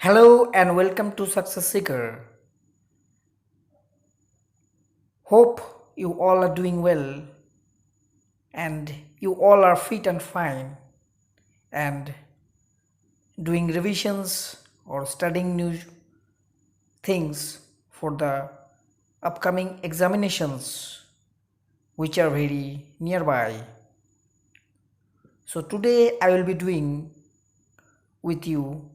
Hello and welcome to Success Seeker. Hope you all are doing well and you all are fit and fine and doing revisions or studying new things for the upcoming examinations which are very nearby. So today I will be doing with you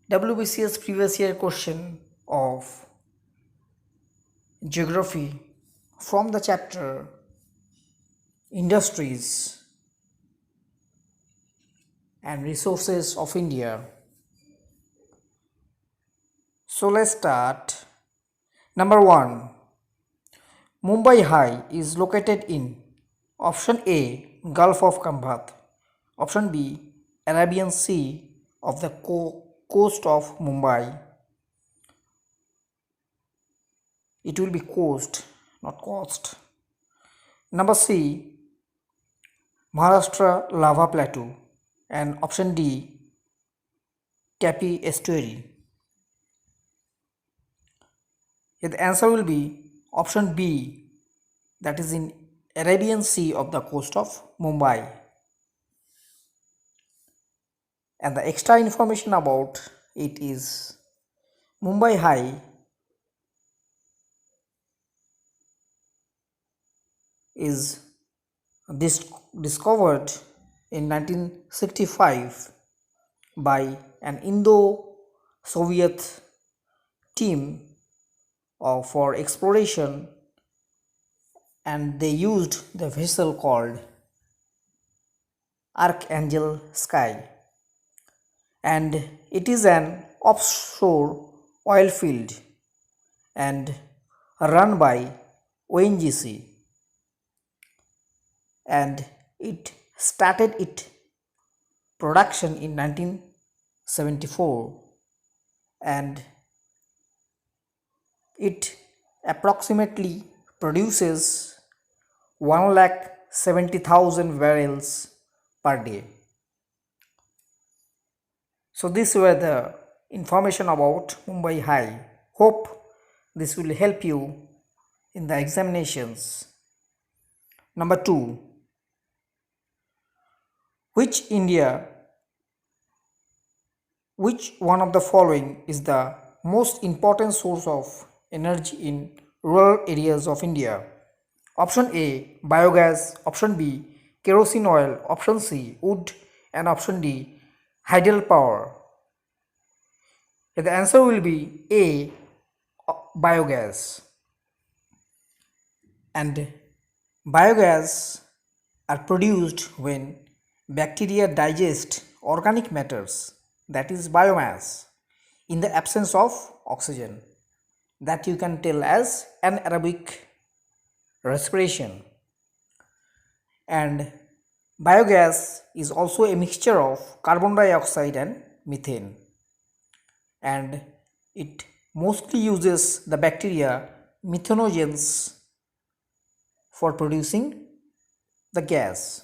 wbcs previous year question of geography from the chapter Industries and Resources of India. So let's start. Number 1. Mumbai High is located in option A, Gulf of Kambhat, option B, Arabian Sea of the coast of Mumbai. It will be coast, not coast. Number C, Maharashtra Lava Plateau, and option D, Tapi Estuary. The answer will be option B, that is in Arabian Sea of the coast of Mumbai. And the extra information about it is Mumbai High is discovered in 1965 by an Indo-Soviet team for exploration, and they used the vessel called Archangel Sky, and it is an offshore oil field and run by ONGC, and it started its production in 1974, and it approximately produces 1,70,000 barrels per day. So these were the information about Mumbai High. Hope this will help you in the examinations. Number 2. Which one of the following is the most important source of energy in rural areas of India? Option A, biogas, option B, kerosene oil, option C, wood, and option D, hydropower. The answer will be A, biogas. And biogas are produced when bacteria digest organic matters, that is biomass, in the absence of oxygen. That you can tell as anaerobic respiration. And biogas is also a mixture of carbon dioxide and methane, and it mostly uses the bacteria methanogens for producing the gas.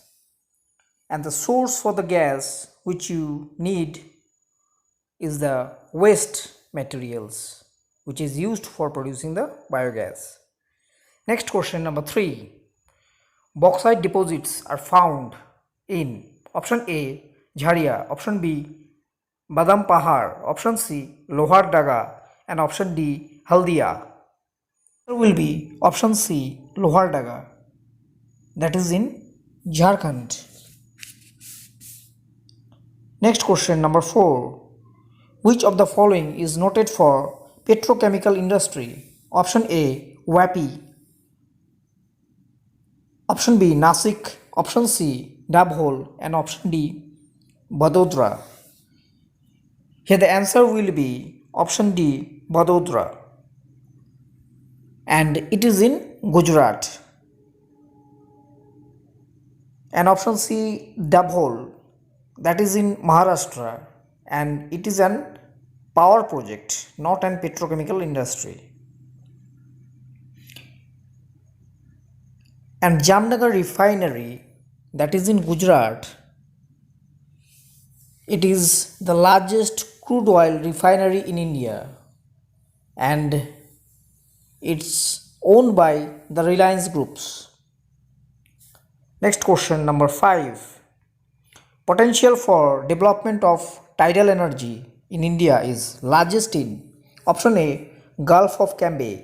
And the source for the gas which you need is the waste materials which is used for producing the biogas. Next question, number 3. Bauxite deposits are found in option A, Jharia, option B, Badam Pahar, option C, Lohar Daga, and option D, Haldia. There will be option C, Lohar Daga, that is in Jharkhand. Next question, number 4. Which of the following is noted for petrochemical industry? Option A, Vapi, option B, Nasik, option C, Dabhol, and option D, Vadodara. Here the answer will be option D, Vadodara, and it is in Gujarat. And option C, Dabhol, that is in Maharashtra, and it is an power project, not an petrochemical industry. And Jamnagar refinery, that is in Gujarat, it is the largest crude oil refinery in India, and it's owned by the Reliance Groups. Next question, number 5. Potential for development of tidal energy in India is largest in option A, Gulf of Cambay,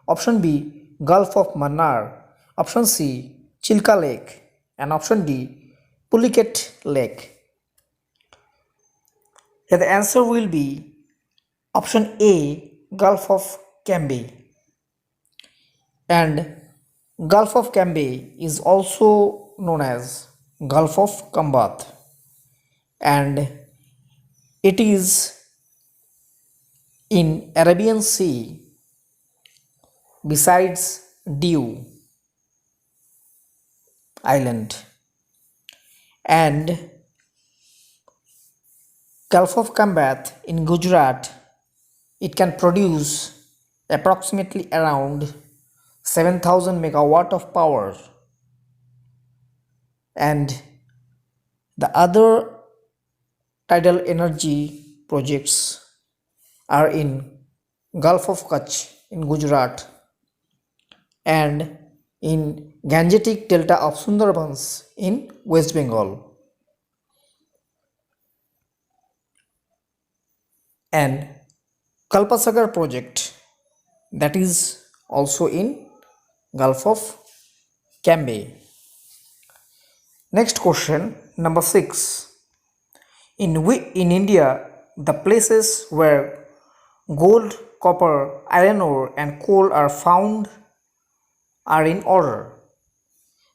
option B, Gulf of Mannar, option C, Chilka Lake, and option D, Pulicat Lake. Here the answer will be option A, Gulf of Cambay. And Gulf of Cambay is also known as Gulf of Kambat, and it is in Arabian Sea besides Diu Island. And Gulf of Kambat in Gujarat, it can produce approximately around 7,000 megawatt of power, and the other tidal energy projects are in Gulf of Kutch in Gujarat and in Gangetic Delta of Sundarbans in West Bengal. And Kalpasagar project, that is also in Gulf of Cambay. Next question, number 6. In India, the places where gold, copper, iron ore and coal are found are in order.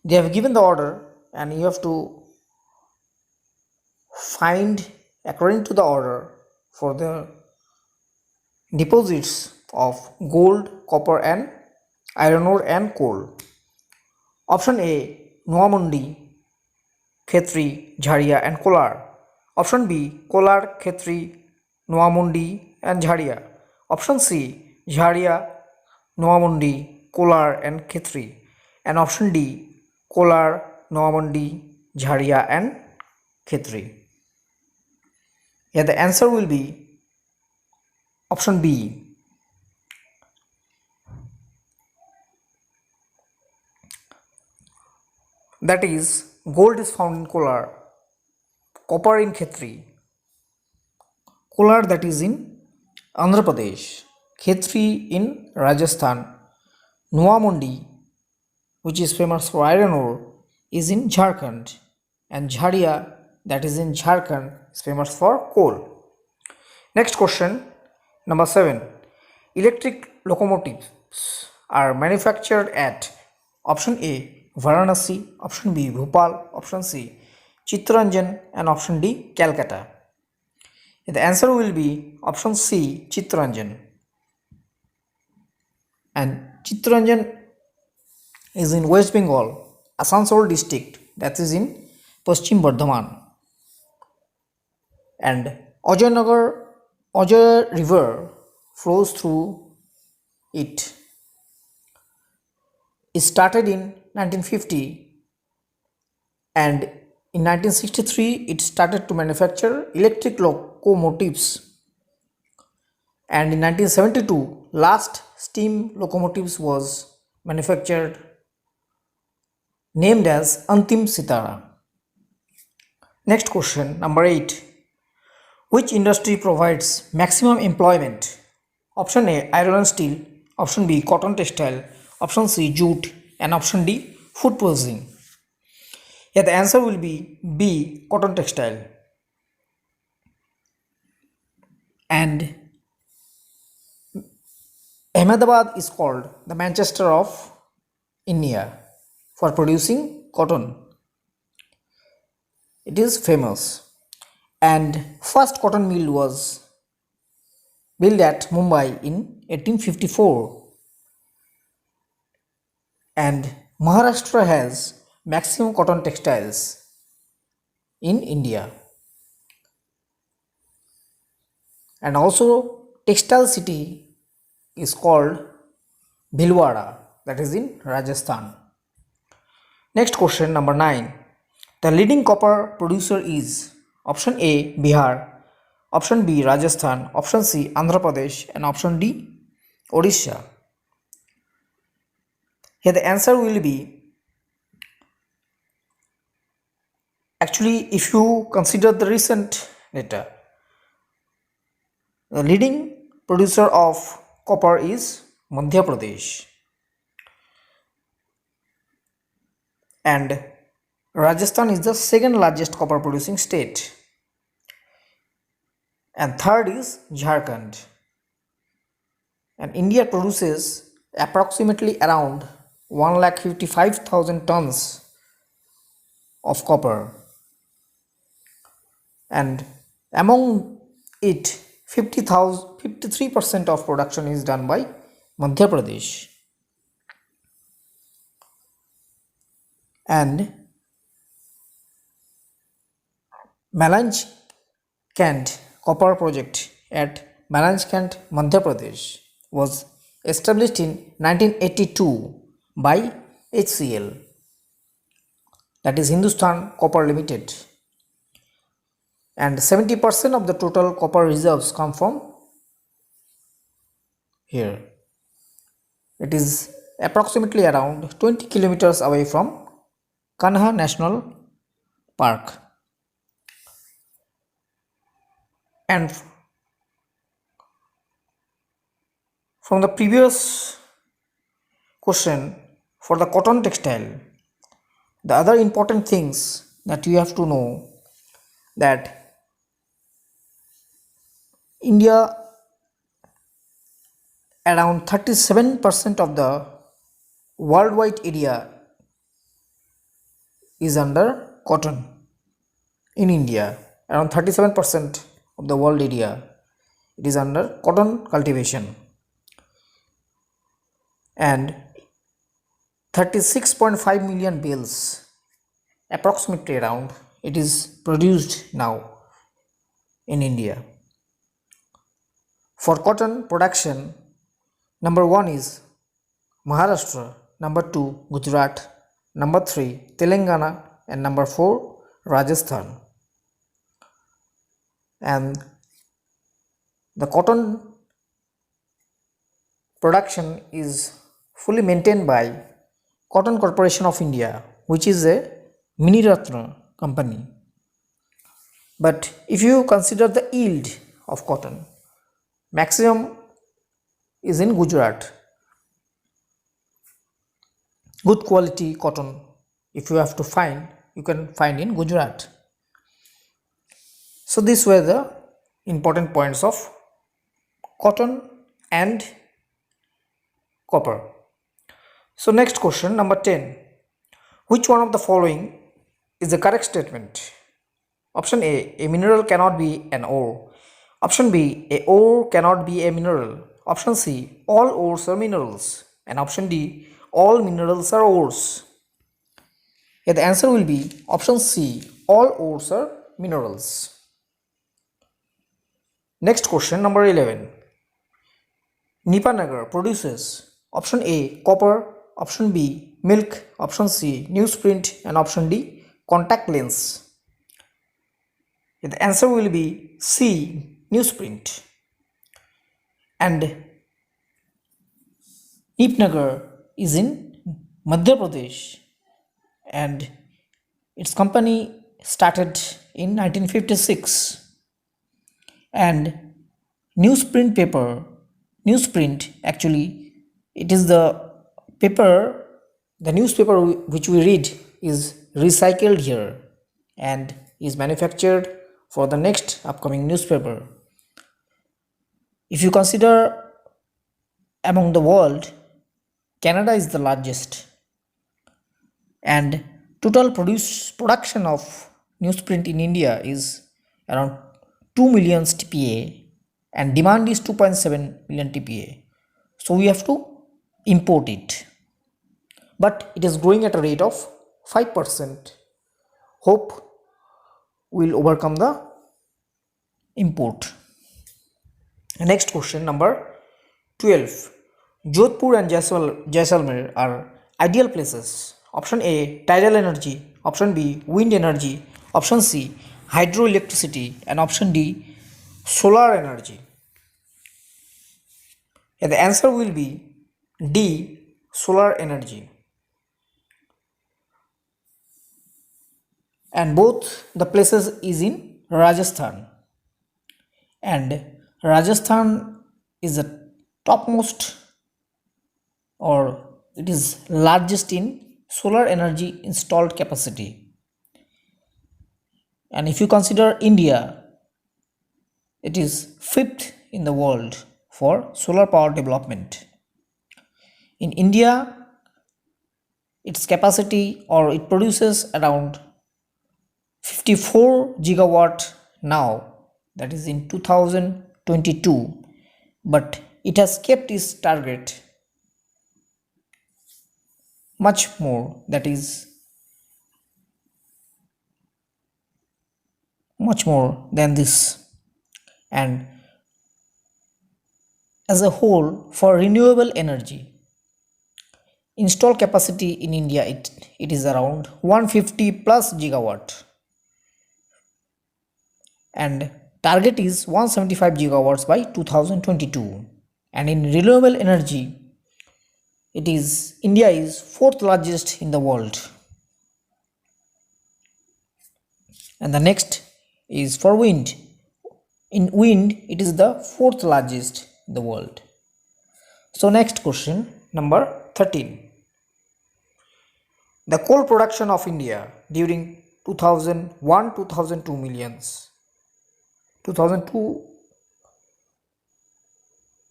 They have given the order and you have to find according to the order for the deposits of gold, copper and iron ore and coal. Option A, Noamundi, Khetri, Jharia and Kolar. Option B, Kolar, Khetri, Noamundi and Jharia. Option C, Jharia, Noamundi, Kolar and Khetri. And option D, Kolar, Noamundi, Jharia and Khetri. Here the answer will be option B. That is, gold is found in Kolar, copper in Khetri, Kolar that is in Andhra Pradesh, Khetri in Rajasthan, Noamundi, which is famous for iron ore, is in Jharkhand, and Jharia that is in Jharkhand is famous for coal. Next question, number 7. Electric locomotives are manufactured at option A, Varanasi, option B, Bhopal, option C, Chittaranjan and option D, Calcutta. The answer will be option C, Chittaranjan. And Chittaranjan is in West Bengal, Asansol district, that is in Paschim Bardhaman. And Ojay river flows through it. It started in 1950 and in 1963 it started to manufacture electric locomotives, and in 1972 last steam locomotives was manufactured named as Antim Sitara. Next question, number 8. Which industry provides maximum employment? Option A, iron and steel, option B, cotton textile, option C, jute, and option D, food processing. Here the answer will be B, cotton textile. And Ahmedabad is called the Manchester of India for producing cotton. It is famous. And first cotton mill was built at Mumbai in 1854. And Maharashtra has maximum cotton textiles in India. And also textile city is called Bhilwara, that is in Rajasthan. Next question, number 9. The leading copper producer is option A, Bihar, Option B Rajasthan, option C Andhra Pradesh, and option D Odisha. Here the answer will be, actually if you consider the recent data, the leading producer of copper is Madhya Pradesh, and Rajasthan is the second largest copper producing state, and third is Jharkhand. And India produces approximately around 1,55,000 tons of copper, and among it 53% of production is done by Madhya Pradesh. And Malanj Kant copper project at Malanj Kant, Madhya Pradesh was established in 1982 by HCL, that is Hindustan Copper Limited, and 70% of the total copper reserves come from here. It is approximately around 20 kilometers away from Kanha National Park. And from the previous question, for the cotton textile, the other important things that you have to know, that India, around 37% of the worldwide area is under cotton. In India, around 37% of the world area, it is under cotton cultivation, and 36.5 million bales, approximately around, it is produced now in India. For cotton production, number 1 is Maharashtra, number 2 Gujarat, number 3 Telangana, and number 4 Rajasthan. And the cotton production is fully maintained by Cotton Corporation of India, which is a Mini Ratna company. But if you consider the yield of cotton, maximum is in Gujarat. Good quality cotton, if you have to find, you can find in Gujarat. So these were the important points of cotton and copper. So next question, number 10. Which one of the following is the correct statement? Option A mineral cannot be an ore. Option B, a ore cannot be a mineral. Option C, all ores are minerals. And option D, all minerals are ores. Here the answer will be option C, all ores are minerals. Next question, number 11. Nipanagar produces option A, copper, option B, milk, option C, newsprint, and option D, contact lens. Here the answer will be C, newsprint. And Nipanagar is in Madhya Pradesh, and its company started in 1956. And newsprint actually, it is the paper, the newspaper which we read is recycled here and is manufactured for the next upcoming newspaper. If you consider among the world, Canada is the largest, and total production of newsprint in India is around 2 million TPA, and demand is 2.7 million TPA. So we have to import it, but it is growing at a rate of 5%. Hope we will overcome the import. Next question, number 12. Jodhpur and Jaisalmer are ideal places. Option A, tidal energy. Option B, wind energy. Option C, hydroelectricity. And option D, solar energy. And the answer will be D, solar energy. And both the places is in Rajasthan. And Rajasthan is the topmost, or it is largest in solar energy installed capacity. And if you consider India, it is fifth in the world for solar power development. In India, its capacity, or it produces around 54 gigawatt now, that is in 2022, but it has kept its target much more, that is much more than this. And as a whole, for renewable energy, installed capacity in India, it is around 150 plus gigawatt, and target is 175 gigawatts by 2022. And in renewable energy, India is fourth largest in the world. And the next is for wind. In wind, it is the fourth largest in the world. So next question, number 13. The coal production of India during 2001-2002 millions. 2002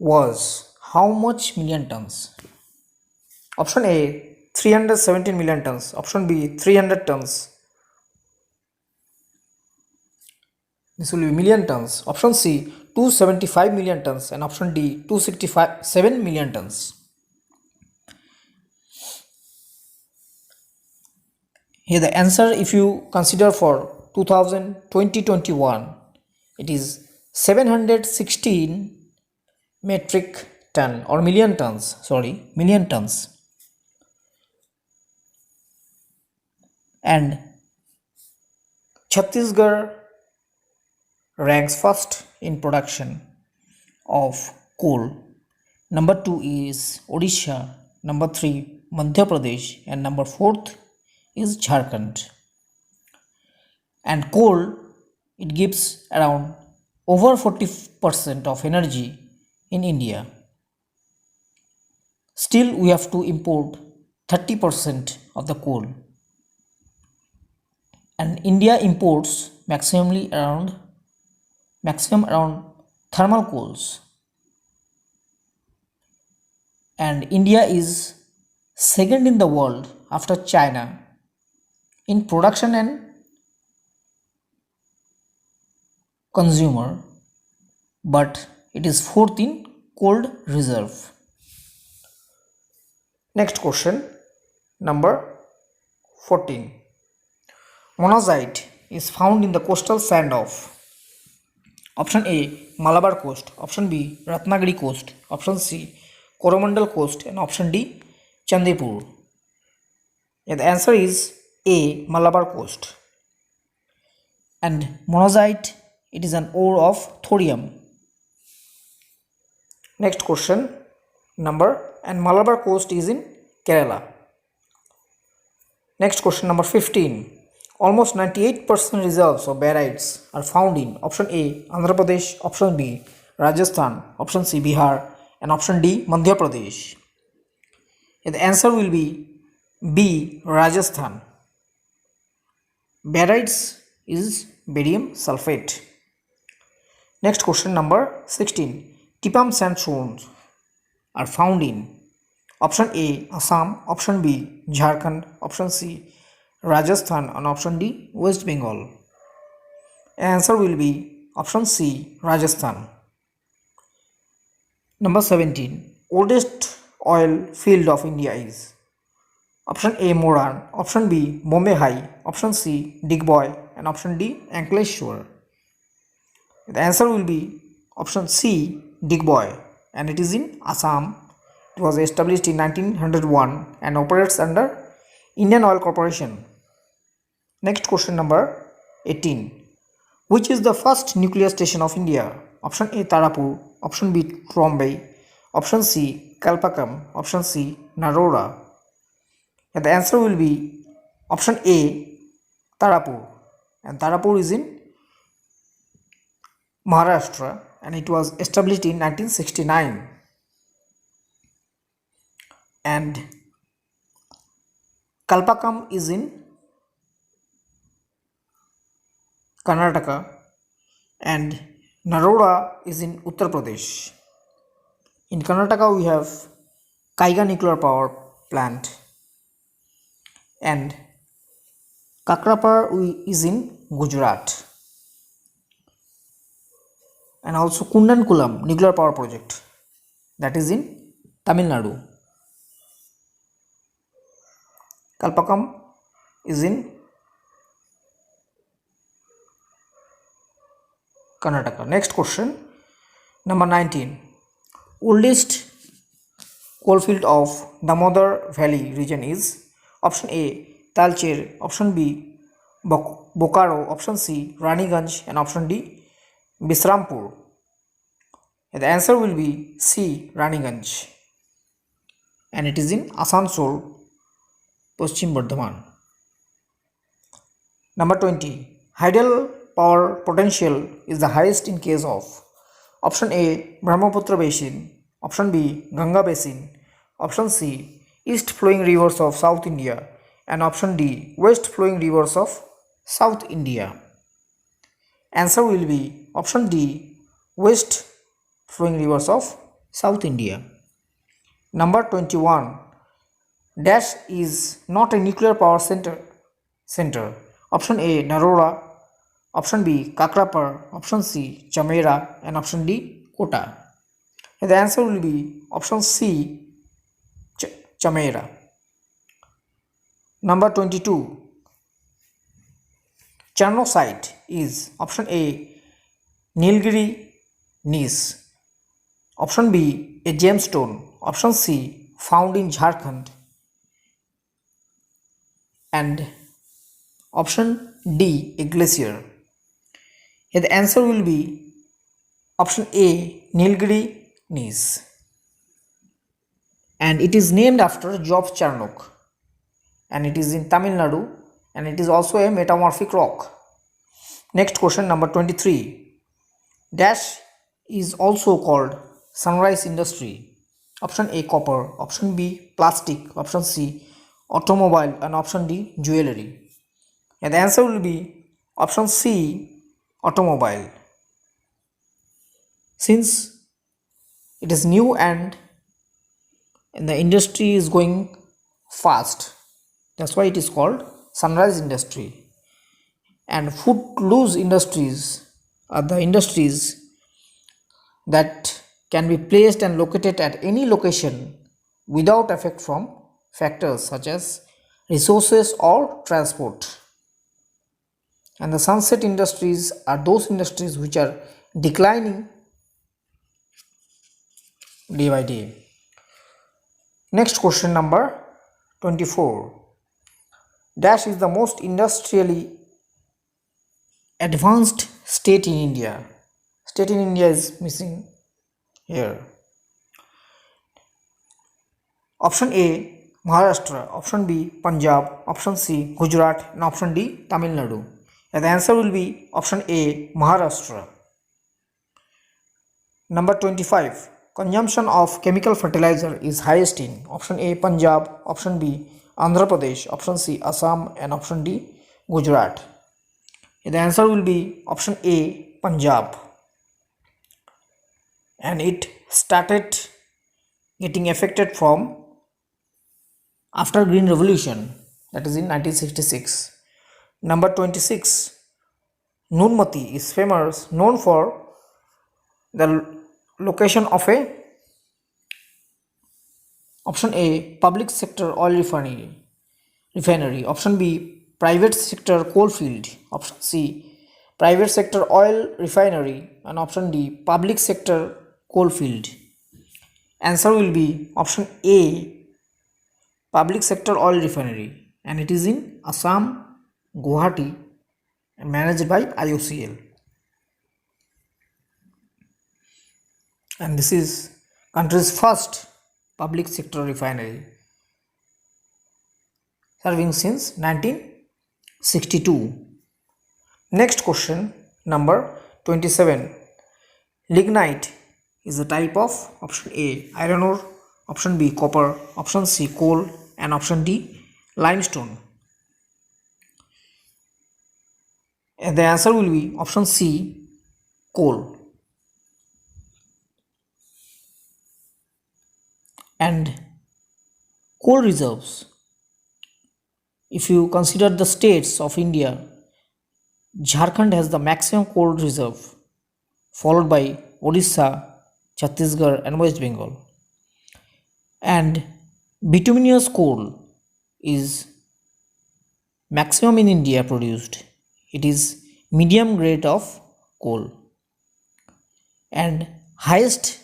was how much million tons? Option A, 317 million tons. Option B, 300 tons. This will be million tons. Option C, 275 million tons, and option D, 267 million tons. Here the answer, if you consider for 2020-21, it is 716 metric ton, or million tons, million tons. And Chhattisgarh ranks first in production of coal. Number 2 is Odisha, number 3 Madhya Pradesh, and number 4th is Jharkhand. And coal, it gives around over 40% of energy in India. Still, we have to import 30% of the coal. And India imports maximum around thermal coals. And India is second in the world after China in production and consumer, but it is fourth in coal reserve. Next question, number 14. Monazite is found in the coastal sand of option A, Malabar coast, option B, Ratnagiri coast, option C, Coromandel coast, and option D, Chandipur. And the answer is A, Malabar coast. And monazite, it is an ore of thorium. Next question, and Malabar coast is in Kerala. Next question, number 15. Almost 98% reserves of barytes are found in option A, Andhra Pradesh, option B, Rajasthan, option C, Bihar, and option D, Madhya Pradesh. And the answer will be B, Rajasthan. Barytes is barium sulfate. Next question, number 16. Tipam sandstones are found in option A, Assam, option B, Jharkhand, option C, Rajasthan, and option D, West Bengal. Answer will be option C, Rajasthan. Number 17. Oldest oil field of India is option A, Moran, option B, Bombay High, option C, Digboy, and option D, Ankleshwar. The answer will be option C, Digboy, and it is in Assam. It was established in 1901 and operates under Indian Oil Corporation. Next question, number 18. Which is the first nuclear station of India? Option A Tarapur, option B Trombay, option C Kalpakam, option C Narora. And the answer will be option A Tarapur, and Tarapur is in Maharashtra and it was established in 1969. And Kalpakam is in Karnataka and Narora is in Uttar Pradesh. In Karnataka we have Kaiga nuclear power plant and Kakrapar is in Gujarat, and also Kundankulam nuclear power project, that is in Tamil Nadu. Kalpakam is in Karnataka. Next question, number 19. Oldest coalfield of Damodar Valley region is option A Talcher, option B Bokaro, option C Raniganj, and option D Bisrampur. And the answer will be C Raniganj, and it is in Asansol, Paschim Bardhaman. Number 20. Hydel power potential is the highest in case of option A Brahmaputra basin, option B Ganga basin, option C east flowing rivers of South India, and option D west flowing rivers of South India. Answer will be option D west flowing rivers of South India. Number 21. Dash is not a nuclear power center. Option A Narora, option B Kakrapar, option C Chamera, and option D Kota. And the answer will be option C Chamera. Number 22. Charnosite is option A Nilgiri gneiss, option B a gemstone, option C found in Jharkhand, and option D a glacier. Here the answer will be option A Nilgiri gneiss, and it is named after Job Charnock, and it is in Tamil Nadu, and it is also a metamorphic rock. Next question, number 23. Dash is also called sunrise industry. Option A copper, option B plastic, option C automobile, and option D jewelry. And the answer will be option C automobile, since it is new and the industry is going fast, that's why it is called sunrise industry. And footloose industries are the industries that can be placed and located at any location without effect from factors such as resources or transport. And the sunset industries are those industries which are declining day by day. Next question, number 24. Dash is the most industrially advanced state in India. State in India is missing here. Option A Maharashtra, option B Punjab, option C Gujarat, and option D Tamil Nadu. And the answer will be option A Maharashtra. Number 25. Consumption of chemical fertilizer is highest in option A Punjab, option B Andhra Pradesh, option C Assam, and option D Gujarat. The answer will be option A Punjab, and it started getting affected from after Green Revolution, that is in 1966. Number 26. Nunmati is known for the location of a option A public sector oil refinery, option B private sector coal field, option C private sector oil refinery, and option D public sector coal field. Answer will be option A public sector oil refinery, and it is in Assam, Guwahati, and managed by IOCL. and this is country's first public sector refinery, serving since 1962. Next question, number 27. Lignite is a type of option A iron ore, option B copper, option C coal, and option D limestone. And the answer will be option C coal. And coal reserves, if you consider the states of India, Jharkhand has the maximum coal reserve, followed by Odisha, Chhattisgarh, and West Bengal. And bituminous coal is maximum in India produced. It is medium grade of coal. And highest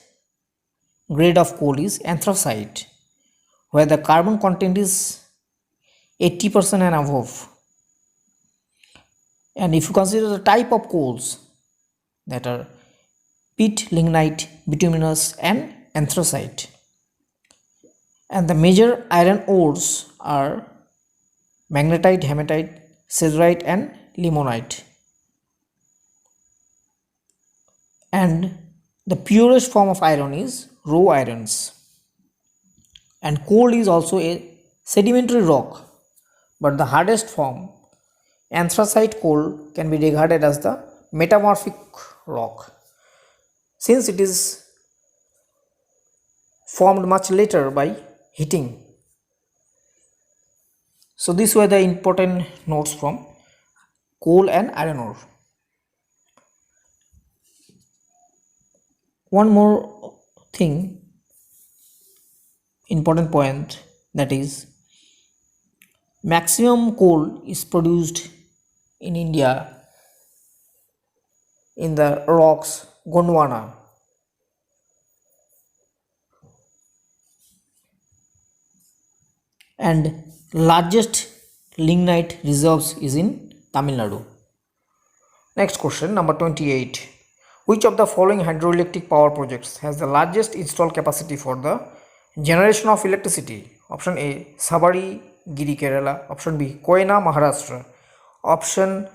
grade of coal is anthracite, where the carbon content is 80% and above. And if you consider the type of coals, that are peat, lignite, bituminous, and anthracite. And the major iron ores are magnetite, hematite, caesarite, and limonite. And the purest form of iron is raw irons. And coal is also a sedimentary rock, but the hardest form, anthracite coal, can be regarded as the metamorphic rock, since it is formed much later by heating. So these were the important notes from coal and iron ore. One more thing, important point, that is maximum coal is produced in India in the rocks Gondwana. And largest lignite reserves is in Tamil Nadu. Next question, number 28. Which of the following hydroelectric power projects has the largest installed capacity for the generation of electricity? Option A, Sabari Giri, Kerala. Option B, Koyna, Maharashtra. Option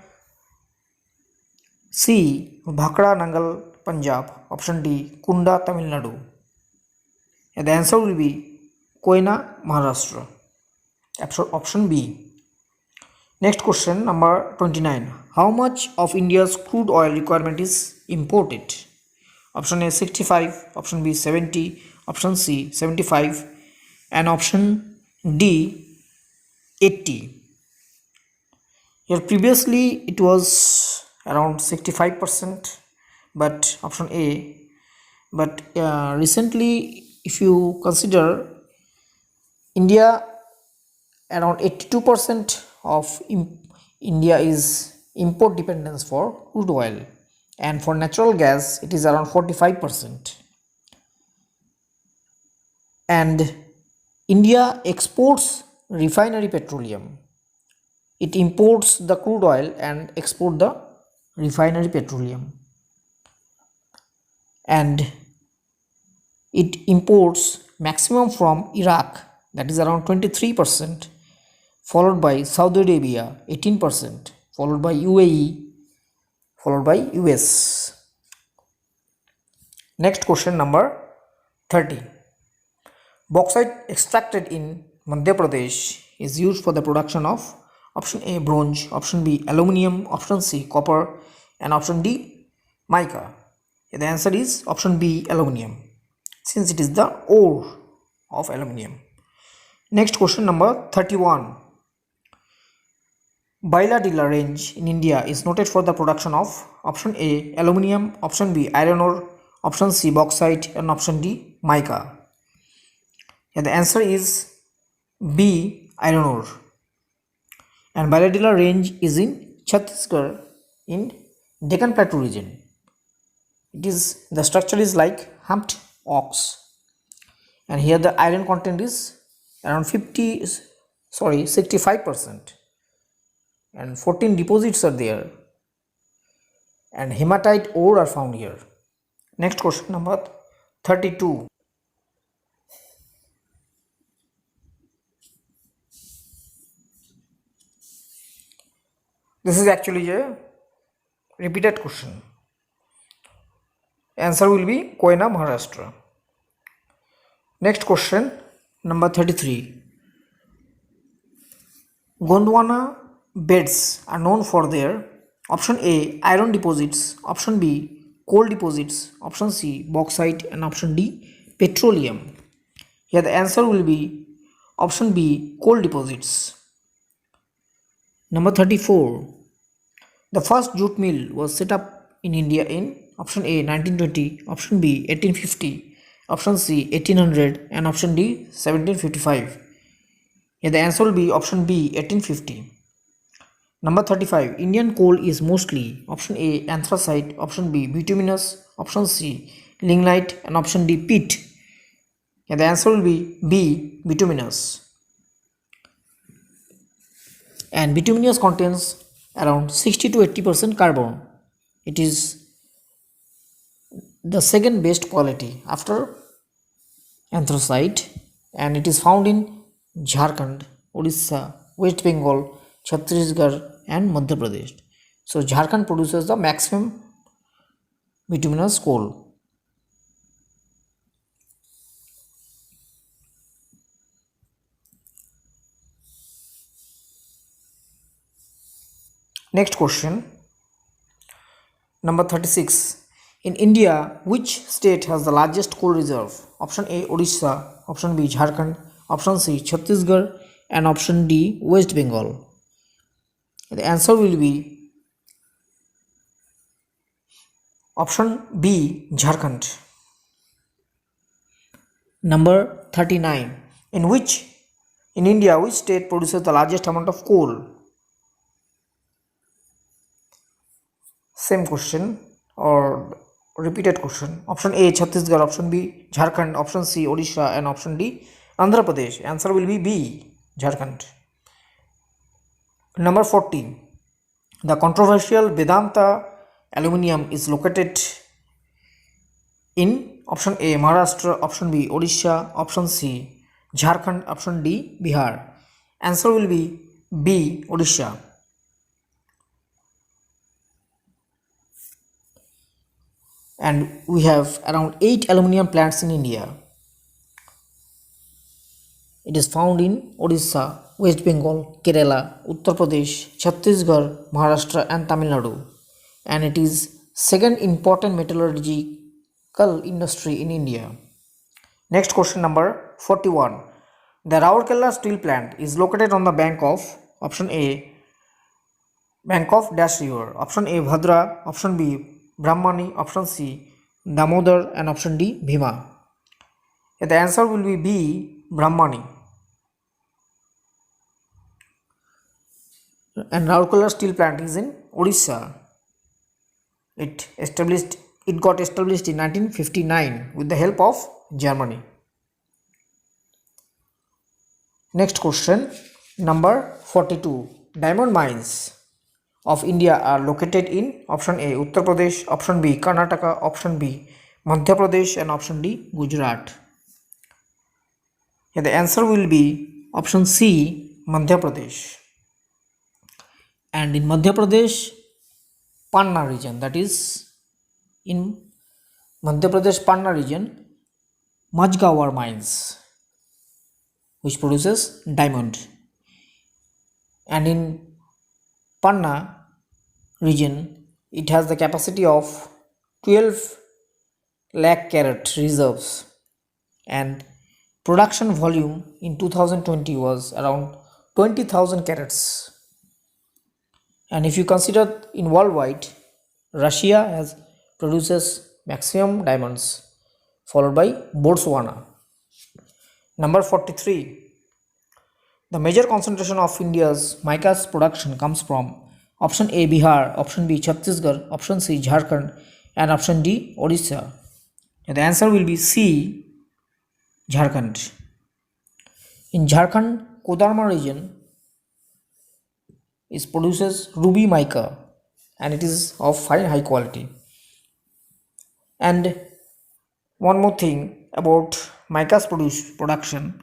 C, Bhakra Nangal, Punjab. Option D, Kunda, Tamil Nadu. And the answer will be Koyna, Maharashtra. Option B. Next question, number 29. How much of India's crude oil requirement is imported? Option A 65, option B 70, option C 75, and option D 80. Here previously it was around 65%, but option A. But recently, if you consider, India, around 82% of India is import dependence for crude oil, and for natural gas it is around 45%. And India exports refinery petroleum. It imports the crude oil and export the refinery petroleum. And it imports maximum from Iraq, that is around 23%, followed by Saudi Arabia 18%, followed by UAE, followed by US. Next question, number 30. Bauxite extracted in Madhya Pradesh is used for the production of option A bronze, option B aluminium, option C copper, and option D mica. The answer is option B aluminium, since it is the ore of aluminium. Next question, number 31. Bailadila range in India is noted for the production of option A aluminium, option B iron ore, option C bauxite, and option D mica. And the answer is B iron ore. And Bailadila range is in Chhattisgarh in Deccan Plateau region. The structure is like humped ox, and here the iron content is around 65%, and 14 deposits are there, and hematite ore are found here. Next question, number 32. This is actually a repeated question. Answer will be Koyna, Maharashtra. Next question, number 33. Gondwana beds are known for their option A, iron deposits, option B, coal deposits, option C, bauxite, and option D, petroleum. Here the answer will be option B, coal deposits. Number 34. The first jute mill was set up in India in option A 1920, option B 1850, option C 1800, and option D 1755. Here the answer will be option B 1850. Number 35. Indian coal is mostly option A anthracite, option B bituminous, option C lignite, and option D peat. Here the answer will be B bituminous. And bituminous contains around 60 to 80% carbon. It is the second best quality after anthracite, and it is found in Jharkhand, Odisha, West Bengal, Chhattisgarh, and Madhya Pradesh. So Jharkhand produces the maximum bituminous coal. Next question, number 36. In India, which state has the largest coal reserve? Option A Odisha, option B Jharkhand, option C Chhattisgarh, and option D West Bengal. The answer will be option B Jharkhand. Number 39. In India, which state produces the largest amount of coal? Same question or repeated question. Option A Chhattisgarh, option B Jharkhand, option C Odisha, and option D Andhra Pradesh. Answer will be B Jharkhand. Number 40. The controversial Vedanta aluminium is located in option A Maharashtra, option B Odisha, option C Jharkhand, option D Bihar. Answer will be B Odisha. And we have around 8 aluminium plants in India. It is found in Odisha, West Bengal, Kerala, Uttar Pradesh, Chhattisgarh, Maharashtra, and Tamil Nadu. And it is second important metallurgical industry in India. Next question, number 41. The Rourkela steel plant is located on the bank of option A bank of dash river, option A Bhadra, option B Brahmani, option C Damodar, and option D Bhima. The answer will be B Brahmani. And Rourkela steel plant is in Odisha. It got established in 1959 with the help of Germany. Next question, number 42. Diamond mines of India are located in option A Uttar Pradesh, option B Karnataka, option B Madhya Pradesh, and option D Gujarat. Here the answer will be option C Madhya Pradesh. And in Madhya Pradesh Panna region, that is in Madhya Pradesh Panna region, Majgawar mines, which produces diamond. And in Panna region, it has the capacity of 12 lakh carat reserves, and production volume in 2020 was around 20,000 carats. And if you consider in worldwide, Russia produces maximum diamonds, followed by Botswana. Number 43. The major concentration of India's mica's production comes from option A Bihar, option B Chhattisgarh, option C Jharkhand, and option D Odisha. The answer will be C Jharkhand. In Jharkhand, Kodarma region produces ruby mica, and it is of fine high quality. And One more thing about mica's production.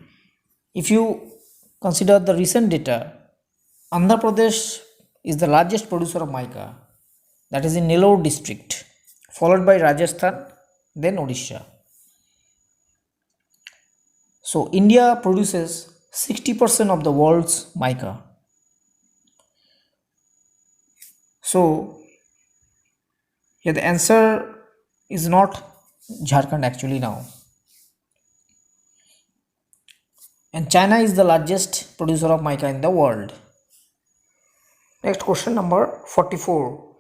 If you consider the recent data, Andhra Pradesh is the largest producer of mica, that is in Nellore district, followed by Rajasthan, then Odisha. So India produces 60% of the world's mica. So here the answer is not Jharkhand actually now. And China is the largest producer of mica in the world. Next question number 44.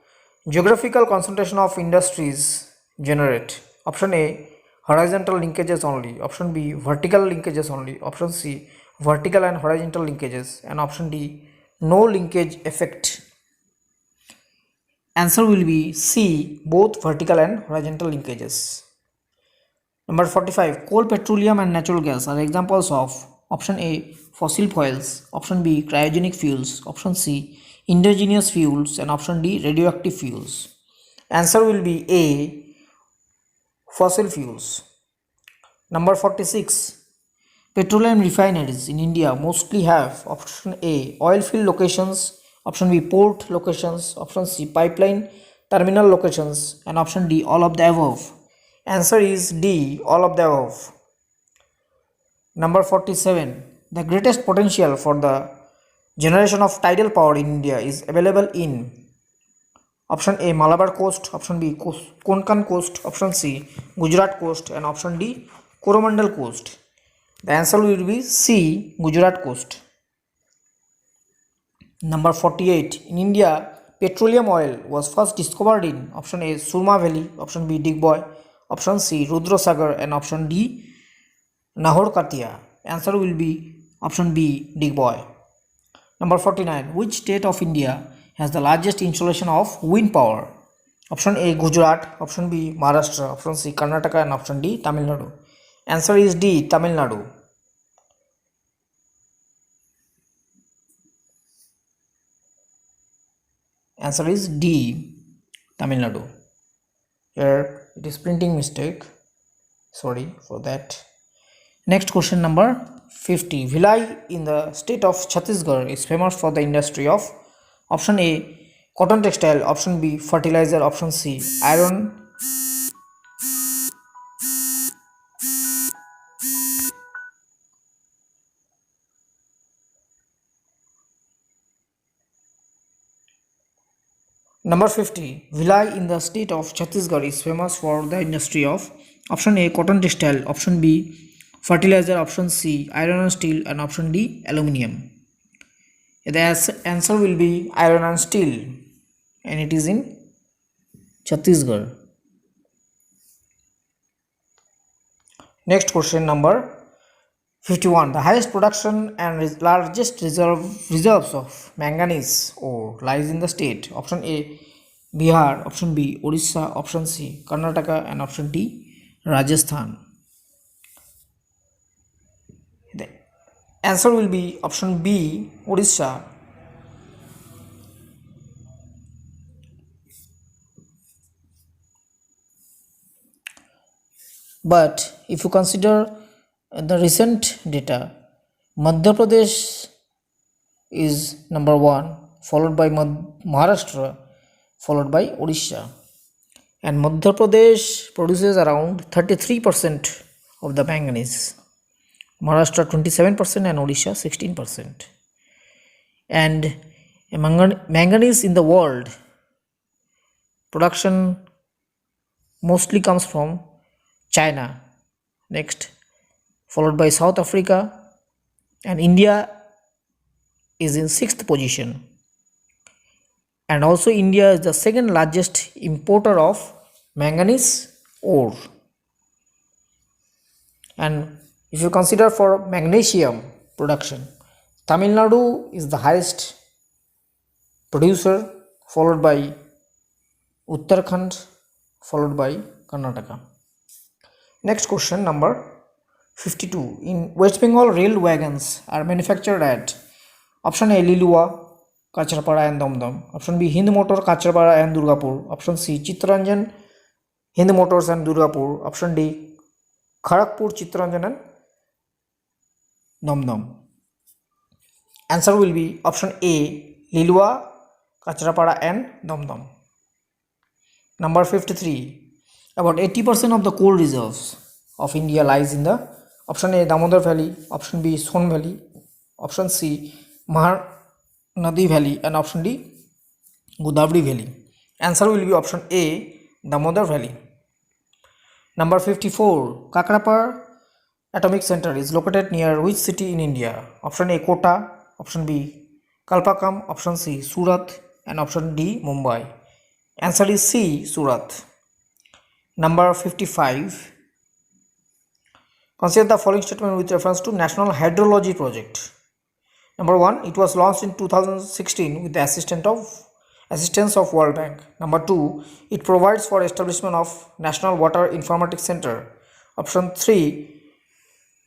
Geographical concentration of industries generate. Option A, horizontal linkages only. Option B, vertical linkages only. Option C, vertical and horizontal linkages. And option D, no linkage effect. Answer will be C, both vertical and horizontal linkages. Number 45. Coal, petroleum and natural gas are examples of option A, fossil fuels, option B, cryogenic fuels, option C, indigenous fuels, and option D, radioactive fuels. Answer will be A, fossil fuels. Number 46. Petroleum refineries in India mostly have option A, oil field locations, option B, port locations, option C, pipeline terminal locations, and option D, all of the above. Answer is D, all of the above. Number 47. The greatest potential for the generation of tidal power in India is available in option A, Malabar coast, option B, Konkan coast, option C, Gujarat coast, and option D, Coromandel coast. The answer will be C, Gujarat coast. Number 48. In India, petroleum oil was first discovered in option A, Surma Valley, option B, Digboy, option C, Rudrasagar, and option D, Nahor Katia. Answer will be option B, Digboy. Number 49. Which state of India has the largest installation of wind power? Option A, Gujarat, option B, Maharashtra, option C, Karnataka, and option D, Tamil Nadu. Answer is D, Tamil Nadu. Answer is D, Tamil Nadu. Here it is printing mistake. Sorry for that. Next question number 50. Bhilai in the state of Chhattisgarh is famous for the industry of option A, cotton textile, option B, fertilizer, option C, iron. Number 50. Bhilai in the state of Chhattisgarh is famous for the industry of option A, cotton textile, option B, fertilizer, option C, iron and steel, and option D, aluminium. The answer will be iron and steel, and it is in Chhattisgarh. Next question number 51. The highest production and largest reserves of manganese ore lies in the state. Option A, Bihar, option B, Odisha, option C, Karnataka, and option D, Rajasthan. The answer will be option B, Odisha. But if you consider the recent data, Madhya Pradesh is number 1, followed by Maharashtra, followed by Odisha. And Madhya Pradesh produces around 33% of the manganese, Maharashtra 27%, and Odisha 16%. And manganese in the world production mostly comes from China, next followed by South Africa, and India is in 6th position. And also India is the second largest importer of manganese ore. And if you consider for magnesium production, Tamil Nadu is the highest producer, followed by Uttarakhand, followed by Karnataka. Next question number 52. In West Bengal, rail wagons are manufactured at option A, Lilua, Kachrapara and Damdam, option B, Hind Motor, Kachrapara and Durgapur, option C, Chittaranjan, Hind Motors and Durgapur, option D, Kharagpur, Chittaranjan and Domdom. Answer will be option A, Lilua, Kachrapara and Domdom. Number 53. About 80% of the coal reserves of India lies in the option A, Damodar Valley, option B, Son Valley, option C, Mahanadi Valley and option D, Godavari Valley. Answer will be option A, Damodar Valley. Number 54. Kakrapar Atomic Center is located near which city in India? Option A, Kota, option B, Kalpakam, option C, Surat and option D, Mumbai. Answer is C, Surat. Number 55. Consider the following statement with reference to National Hydrology Project. Number 1. It was launched in 2016 with the assistance of World Bank. Number 2. It provides for establishment of National Water Informatics Center. Option 3.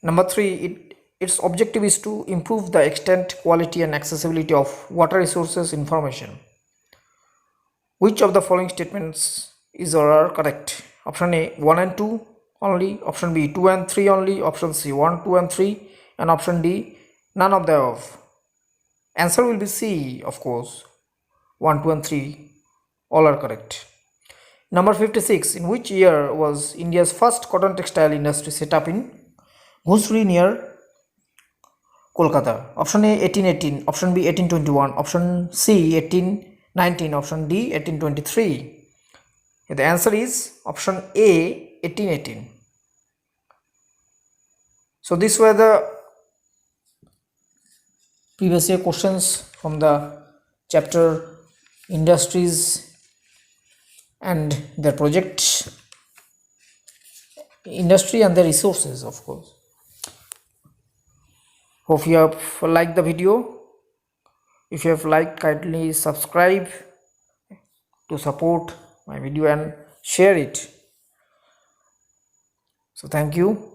Number 3. Its objective is to improve the extent, quality and accessibility of water resources information. Which of the following statements is or are correct? Option A, 1 and 2 only, option B, 2 and 3 only, option C, 1, 2 and 3 and option D, none of the above. Answer will be C, of course. 1, 2 and 3 all are correct. Number 56. In which year was India's first cotton textile industry set up in Ghusri near Kolkata? Option A, 1818, option B, 1821, option C, 1819, option D, 1823. The answer is option A, 1818. So these were the previous year questions from the chapter Industries and their projects, industry and their resources, of course. Hope you have liked the video. If you have liked, kindly subscribe to support my video and share it. So thank you.